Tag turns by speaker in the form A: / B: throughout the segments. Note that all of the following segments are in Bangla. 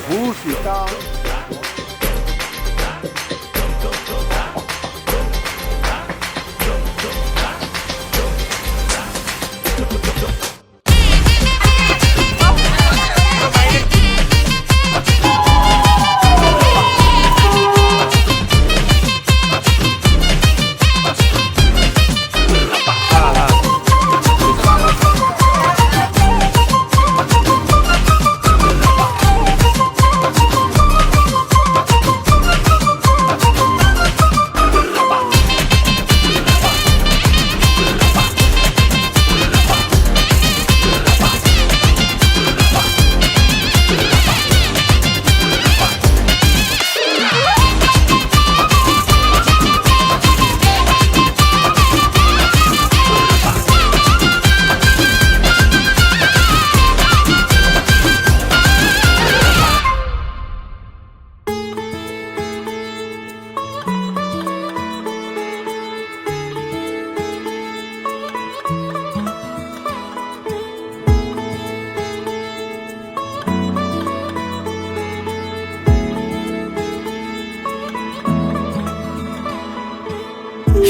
A: ভূষিতা।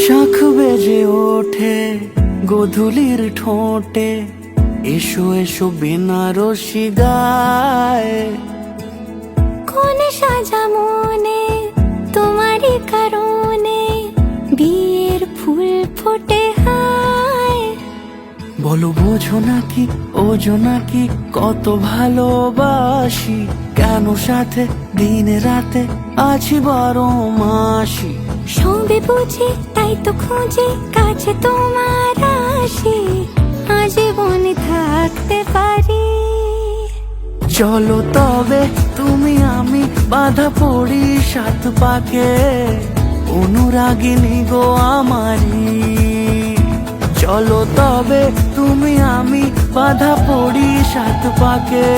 B: শাখ বেজে ওঠে গোধূলির ঠোঁটে, এসো এসো বেনারসি গায়।
C: কোন সাজা মনে তোমারই কারণে, বিয়ের ফুল ফোটে হায়।
B: বলো বোঝো নাকি ওজো নাকি কত ভালোবাসি, কেন সাথে দিন রাতে আছি 12 মাসি।
C: সবে বুঝি তাই তো খুঁজে কাছে তোমার আসি, আজীবনে থাকতে পারি।
B: চলো তবে তুমি আমি বাঁধা পড়ি 7 পাকে, অনুরাগিনী গো আমারি। চলো তবে তুমি আমি বাঁধা পড়ি 7 পাকে,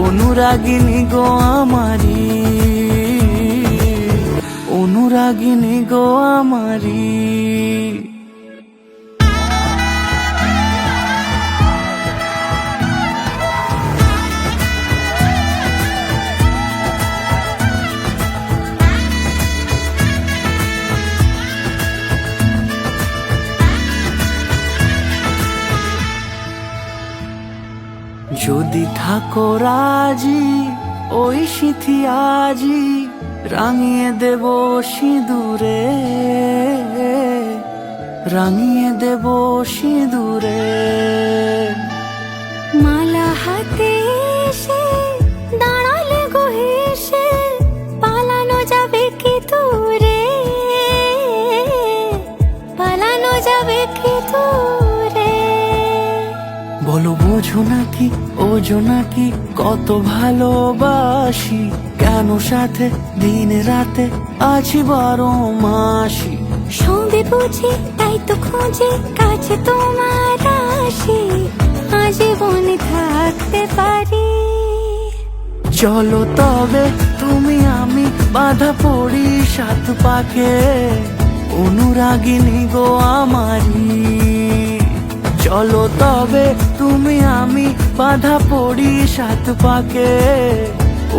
B: অনুরাগিনী গো আমারি, অনুরাগিনী গো আমারি। যদি থাকো রাজি ওই সিঁথি আজি, রাঙিয়ে দেব সিঁদুরে, রাঙিয়ে দেব সিঁদুরে।
C: মালা হাতে এসে দাঁড়ালে গো হেসে, পালানো যাবে কি দূরে, পালানো যাবে কি দূরে।
B: বলো বোঝো নাকি ওজো নাকি কত ভালোবাসি, কেন সাথে দিন রাতে আছি 12 মাসি।
C: সবে বুঝি তাই তো খুঁজে কাছে তোমার আসি, আজীবনে থাকতে পারি।
B: চলো তবে তুমি আমি বাঁধা পড়ি 7 পাকে, অনুরাগিনী গো আমারি। চলো তবে তুমি আমি বাঁধা পড়ি 7 পাকে,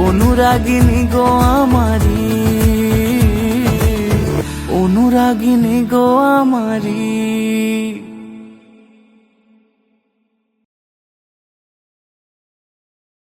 B: অনুরাগিনী গো আমারি, অনুরাগিনী গো আমারি।